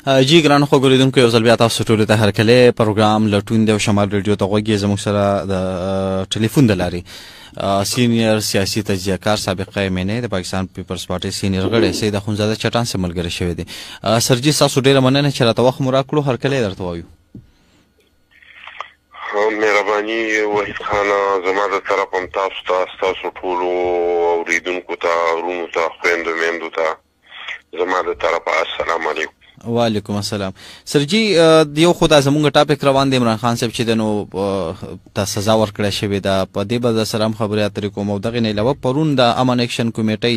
جی ګرانو خوږولیدونکو یو ځل بیا تاسو ټولو ته هرکلی پروګرام لټون دی او شمال ریډیو ته غوږ یې زموږ سره د ټلیفون د لارې سینیر سیاسي تجزیه کار سابق ایم د پاکستان پیپلز پارټي سینیر غړی سید اخونزاده چټان سره ملګری شوی دی. سرجي ستاسو ډېره مننه چې راته وخت مو راکړو، هرکلی درته وایو. مهرباني وحید خانه، زما د طرف هم تاسو ته، ستاسو ټولو اورېدونکو ته، ورونو ته، خویندو میندو ته زما د طرفه السلام علیکم. وعلیکم السلام. سرجي یو خو دا زمونږ ټاپک روان دی، عمران خان صاحب چې د نو ته سزا ورکړی شوې ده، په دې به د سره هم خبرې اترې کوم. او دغې نه علاوه پرون د امن اکشن کمیټۍ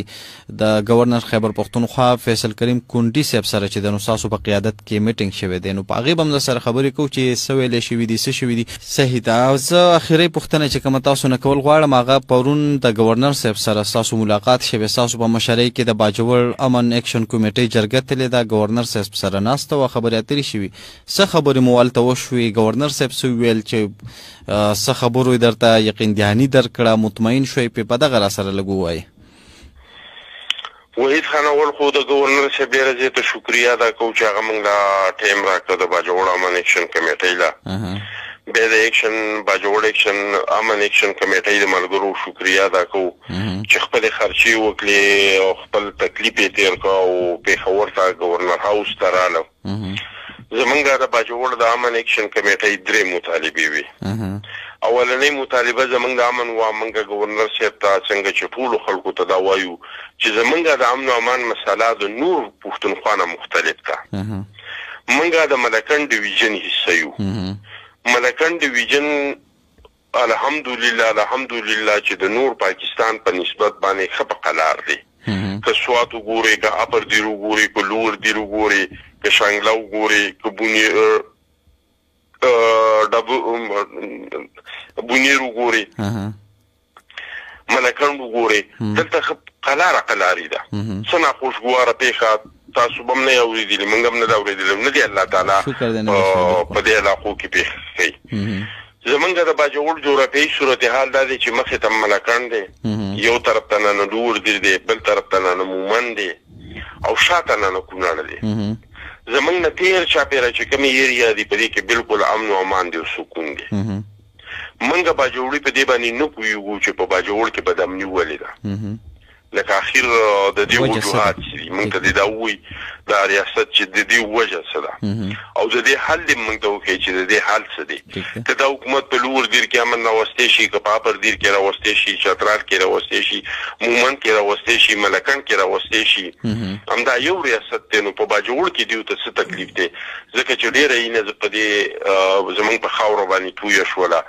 د گورنر خیبر پښتونخوا فیصل کریم کونډي صاحب سره چې د نو ستاسو په قیادت کې میټینګ شوی دی، نو په هغې به هم د سره خبرې کوو چې څه ویلی شوي دي، څه شوي دي. صحیح ده. او زه اخري پوښتنه چې کومه تاسو نه کول غواړم هغه پرون د گورنر صاحب سره ستاسو ملاقات شوی، ستاسو په مشرۍ کې د باجوړ امن اکشن کمیټۍ جرګه تللې ده، گورنر صاحب سره ناسته وه، خبرې اترې شوي. څه خبرې مو هلته وشوې؟ گورنر صاحب څه وویل چې څه خبرو یې درته یقین دهاني درکړه، مطمئن شوئ په دغه را سره لږ ووایئ. وحید خان، اول خو د گورنر صاحب ډېره زیاته شکریه ادا کوو چې هغه موږ له ټایم راکړه د باجوړ امن اکشن کمیټۍ له. بیا د اکشن باجوړ اکشن امن اکشن کمیټۍ د ملګرو شکریه ادا کوو چې خپلې خرچې وکړې او خپل تکلیف یې تېر کړه او پېښور ته گورنر هاوس ته راغله. زمونږ د باجوړ د امن اکشن کمیټۍ 3 مطالبې وې. اولنۍ مطالبه زمونږ د امن وه، موږ گورنر صاحب ته څنګه چې ټولو خلکو ته دا وایو چې زمونږ د امن و امان مسله د نور پښتونخوا نه مختلف ده. موږ د ملکنډ ډویژن حصه یو. ملکنډ ډویژن الحمدلله چې د نور پاکستان په نسبت باندې ښه په قلار دی. که سوات وګورئ، که اپر دیر وګورئ، که لوور دیر وګورئ، که شانګله وګورئ، که بونیر وګورئ، ملکنډ وګورئ، دلته ښه قلاري ده. څه ناخوشګواره پیښه تاسو به هم نه یې اورېدلې، موږ هم نه ده اورېدلې، نه دی الله تعالی په دې علاقو کې پیښه کوي. زمونږ د باجوړ جغرافیایي صورتحال دا دی چې مخې ته ملکنډ دی، یو طرف ته نه لوور دیر دی، بل طرف ته نه مومند دی، او شاته نه کونړ دی. زمونږ نه تېر چاپېره چې کومې ایریا دي په دې کې بالکل امن او امان دی او سکون دی. موږ باجوړي په دې باندې نه پوهېږو چې په باجوړ کې بدامني ولې ده، لکه اخر د دې وجوهات چې دي موږ ته دې دا ووایي دا ریاست چې د دې وجه څه ده او د دې حل دې موږ ته وښیي چې د دې حل څه دی. که دا حکومت په لوور دیر کې امن راوستی شي، که په اپر دیر کې راوستی شي، چترال کې راوستی شي، مومند کې راوستی شي، ملکنډ کې راوستی شي، همدا یو ریاست دی. نو په باجوړ کې دیو ته څه تکلیف دی؟ ځکه چې ډېره یینه په دې زموږ په خاوره باندې تویه شوله،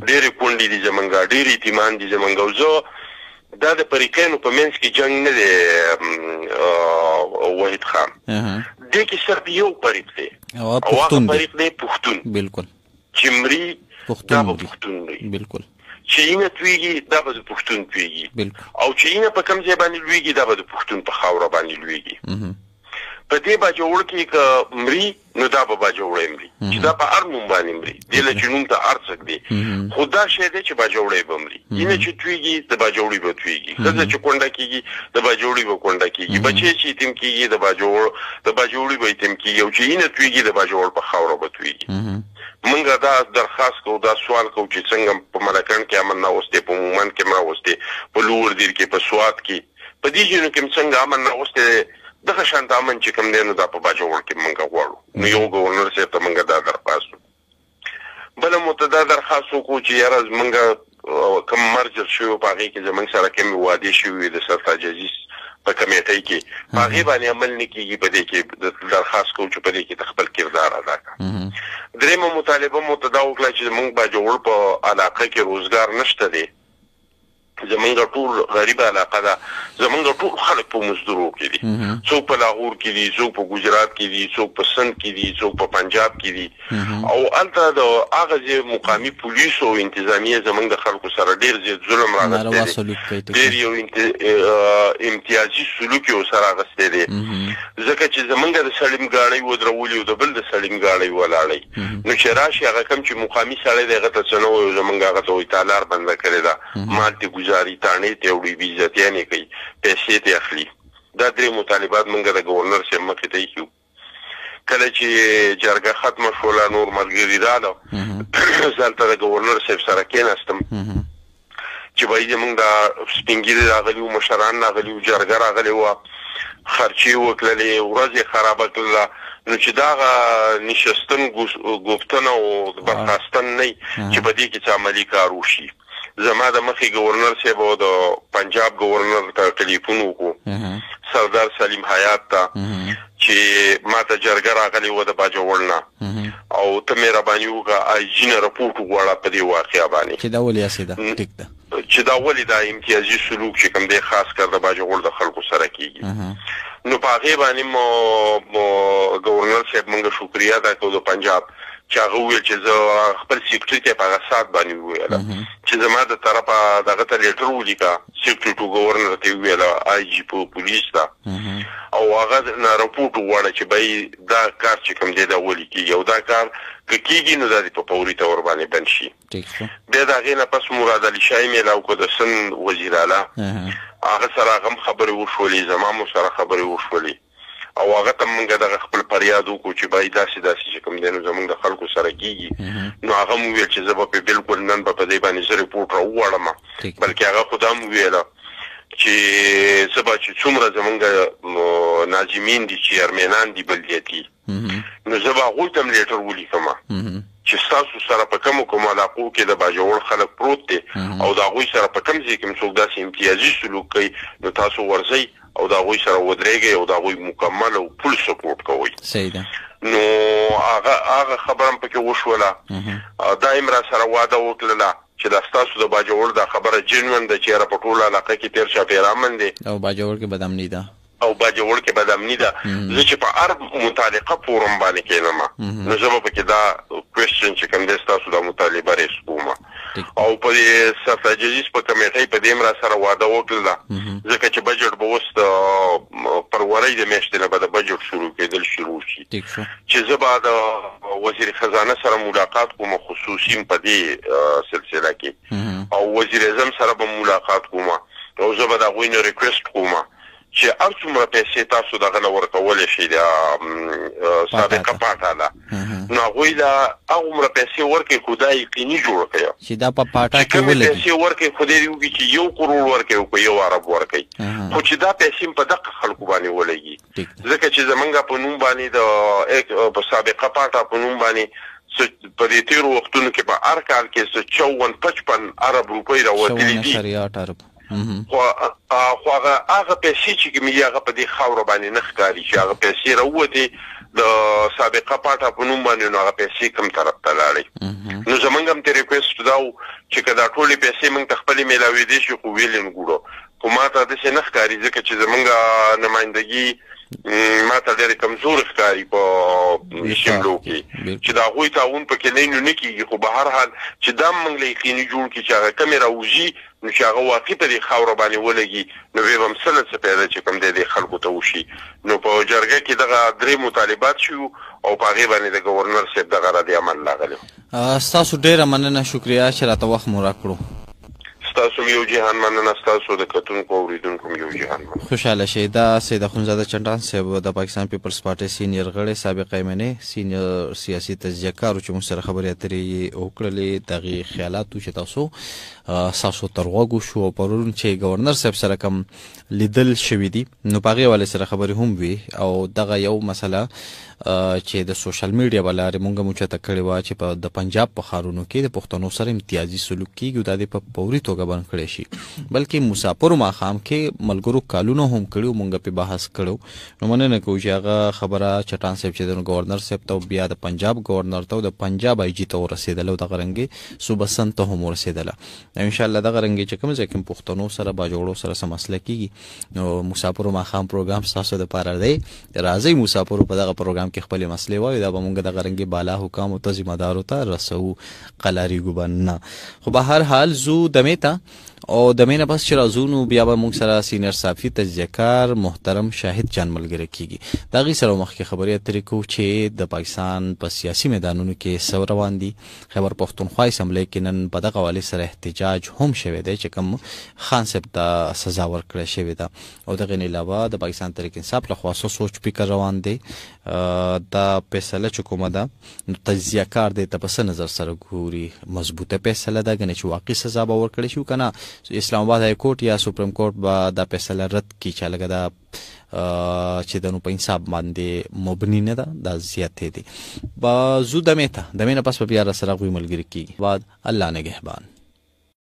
ډېرې کونډې دي زموږ، ډېر یتیمان دي زموږ. او زه دا د فریقینو په منځ کې جنګ نه دی وحید خان، دې کې صرف یو فریق دی او هغه فریق دی پښتون. بالکل چې مري دا به پښتون وي، چې اینه تویږي دا به د پښتون تویږي، او چې اینه په کوم ځای باندې لویږي دا به د پښتون په خاوره باندې لویږي. په دې باجوړ کې که مري نو دا به باجوړی مري، چې دا په هر نوم باندې مري، دې له چې نوم ته هر څه دی. خو دا شی دی چې باجوړی به مري، اینه چې تویږي د باجوړي به تویږي، ښځه چې کونډه کېږي د باجوړي به کونډه کېږي، بچی چې یتیم کېږي د باجوړي به یتیم کېږي، او چې اینه تویږي د باجوړ په خاوره به تویږي. موږ دا درخواست کوو، دا سوال کوو چې څنګه په ملکنډ کې امن ناوستی، په مومند کې ناوستی، په لوور دیر کې، په سوات کې، په دې ځایونو کې څنګه امن ناوستی، دغه شانت امن چې کوم دی نو دا په باجوړ کې موږ غواړو. نو یو گورنر صاحب ته موږ دا درخواست وکړو. بله مو ته دا درخواست وکړو چې یاره زموږ کوم مرجر شوي په هغې کې زموږ سره کومې وعدې شوي د سرتاج عزیز په کمیټۍ کې، په هغې باندې عمل نه کېږي. په دې کې درخواست کوو چې په دې کې د خپل کردار ادا کړه. درېیمه مطالبه مو ته دا وکړه چې زموږ باجوړ په علاقه کې روزګار نشته دی. زمونږ ټول غریبه علاقه ده، زمونږ ټول خلک په مزدورو کې دي، څوک په لاهور کې دي، څوک په ګجرات کې دي، څوک په سند کې دي، څوک په پنجاب کې دي. او هلته د هغه ځای مقامي پولیسو او انتظامیه زمونږ د خلکو سره ډېر زیات ظلم راغستی دی، ډېر یو امتیازي سلوک یې ورسره اخیستی دی، ځکه چې زمونږ د سړیم ګاډۍ ودرولي او د بل د سړیم ګاډۍ ولاړئ. نو چې راشي هغه کوم چې مقامي سړی دی هغه ته څه نه وایي، زمونږ هغه ته وایي تا لار بنده کړې ده، مال دې ګزاري، تاڼې ته وړي، بېعزتیانې کوي، پیسې ته اخلي. دا درې مطالبات موږ د ګورنر صاحب مخې ته ایښي. کله چې جرګه ختمه شوله نور ملګري راغله زلته د گورنر صاحب سره کېناستم چې باید موږ د سپینګیري راغلي وو مشران راغلي وو جرګه راغلي وو خرچې وکړلې ورځې خرابه کړله نو چې دا نشستن گفتن او برخاستن نه چې په دې کې څه عملي کار وشي زما د مخې گورنر صاحب او د پنجاب گورنر ته ټلیفون وکړو سردار سلیم حیات ته چې ما ته جرګه راغلې وه د باجوړ نه او ته مهرباني وکړه آی جي نه رپورټ وغواړه په دې واقعه باندې چې دا ولې هسې ده ټیک ده چې دا ولې دا امتیازي سلوک چې کوم دی خاص کر د باجوړ د خلکو سره کېږي نو په هغې باندې مو گورنر صاحب موږ شکریه ادا کوو د پنجاب چې هغه وویل چې زه خپل سیکرټري ته په هغه ساعت باندې وویله چې زما د طرفه دغه ته لیټر ولیکه سیکرټري ټو گورنر ته یې وویله آی جي پولیس ته او هغه نه رپورټ وغواړه چې بهی دا کار چې کوم دی دا ولې کېږي او دا کار که کېږي نو دا دې په فوري طور باندې بند شي بیا د هغې نه پس مراد علي شاه یې میلاو کړو د سند وزیر اعلی هغه سره هغه هم خبرې وشولې زما مو سره خبرې وشولې او هغه ته موږ دغه خپل فریاد وکړو چې باید داسې چې کوم دی نو زموږ د خلکو سره کېږي نو هغه مو وویل چې زه به بالکل نن به په دې باندې زه رپورټ راوغواړم بلکې هغه خو دا مو وویله چې زه به چې څومره زموږ ناظمین دي چې ارمینان دي بلدیتي نو زه به هغوی ته هم لیټر ولیکم چې ستاسو سره په کومو علاقو کې د باجوړ خلک پروت دي او د هغوی سره په کوم ځای کې څوک داسې امتیازي سلوک کوي نو تاسو ورځئ او د هغوی سره ودرېږئ او د هغوی مکمل او فل سپورټ کوئ صحیح ده نو هغه خبره هم پکې وشوله دا یې را سره واده وکړله چې دا ستاسو د باجوړ دا خبره جنون ده چې یاره په ټوله علاقه کې تېر چاپېره امن دی او باجوړ کې بدامني ده او باجوړ کې بدامني ده زه چې په هر متعلقه فورم باندې کېنم نو زه به پکې دا کوېسچن چې کوم دی ستاسو دا مطالبه ریس کوم او په دې سرتجهیز په کمیټۍ په دې هم را سره واده وکړله ځکه چې بجټ به اوس د فروری د میاشتې نه به د بجټ شروع کېدل شروع شي چې زه به د وزیر خزانه سره ملاقات کوم خصوصي په دې سلسله کې او وزیر اعظم سره به ملاقات کوم او زه به د هغوی نه ریکویسټ کوم چې هر څومره پیسې تاسو دغه نه ورکولی شئ د سابقه پاټه ده نو هغوی له هغومره پیسې ورکړئ خو دا یقیني جوړه کړئ چې دا په پاټه کې ولګي پیسې ورکړئ خو دې وکړي چې 1 کروړ ورکړئ او که 1 ارب ورکړئ خو چې دا پیسې په دغه خلکو باندې ولګي ځکه چې زمونږ په نوم باندې د سابقه پاټه په نوم باندې په دې تېرو وختونو کې په هر کال کې 54-55 ارب روپۍ راوتلي دي خو هغه پیسې چې کومې هغه په دې خاوره باندې نه ښکاري چې هغه پیسې راووتې د سابقه پاټه په نوم باندې نو هغه پیسې کوم طرف ته لاړې نو زمونږ هم ته ریکویسټ دا و چې که دا ټولې پیسې موږ ته خپلې میلاوېدې شي خو ویلې نه ګورو خو ما ته داسې نه ښکاري ځکه چې زمونږ نمایندګي ما ته ډېرې کمزور ښکاري په شملو کې چې د هغوی تعاون پکې نه نه کېږي خو به هر حال چې دا هم موږ له یقیني جوړ کړي چې هغه کمې راوځي نو چې هغه واقعي په دې خاوره باندې ولګي نو بیا به هم څه نه څه پیدا چې کوم دی دې خلکو ته وشي نو په جرګه کې دغه 3 مطالبات شو او په هغې باندې د گورنر صاحب دغه رد عمل راغلی ستاسو ډېره مننه شکریه چې راته وخت مو راکړو ستاسو یو جهان مننه ستاسو د کتونکو اورېدونکو یو جهان مننه خوشحاله شئ دا سید اخندزاده چنډان صاحب د پاکستان پیپلز پارټۍ سینیر غړی سابق ایمنې سینیر سیاسي تجزیهکار چې موږ سره خبرې اترې وکړلې د هغې خیالات و چې تاسو ستاسو تر غوږ وشو او پرون چې گورنر صاحب سره کوم لیدل شوي دي نو په هغې حوالې سره خبرې هم وي او دغه یو مسله چې د سوشل میډیا په لارې مونږ هم اوچته کړې وه چې د پنجاب په ښارونو کې د پښتنو سره امتیازي سلوک کېږي او دا دې په فوري توګه بند کړی شي بلکې مسافرو ماښام کې ملګرو کالونه هم کړي او مونږ پې بحث کړو نو مننه کوو چې هغه خبره چټان صاحب چې د گورنر صاحب ته بیا د پنجاب گورنر ته او د پنجاب آی جي ته ورسېدله او دغه رنګې صوبه سند ته هم ورسېدله انشاءالله دغه رنګې چې کوم ځای کې پښتنو سره باجوړو سره څه مسله کېږي نو مسافرو ماښام پروګرام ستاسو دپاره دی راځئ مسافرو په دغه پروګرام کې خپلې مسلې وایو دا به مونږ دغه رنګې بالا حکامو ته ذمه دارو ته رسوو قلاریږو به نه خو به هر حال زو دمې ته او د مینه پس چې راځو نو بیا به موږ سره سینیئر صحافي تجزیه‌کار محترم شاهد جان ملګری کیږي دا غي سره مخکې خبرې اترې کو چې د پاکستان په سیاسي میدانونو کې څه روان دي. خیبر پښتونخوا اسمبلی کې نن په دغه حواله سره احتجاج هم شوی دی چې کوم خان صاحب ته سزا ورکړه شوې ده او دغه نه علاوه د پاکستان تحریک انصاف له خوا سوچ فکر روان دی دا فیصله چې کومه ده نو تجزیه‌کار دی ته په نظر سره ګوري مضبوطه فیصله ده کنه چې واقعي سزا به ورکړي شو کنه اسلام آباد های کورټ یا سپریم کورټ به دا فیصله رد کی چې لګا دا چې د نو په انصاف باندې مبني نه ده دا زیاتې دي با زو د مینه پس په بیا سره غوي ملګری کیږي بعد الله نگهبان.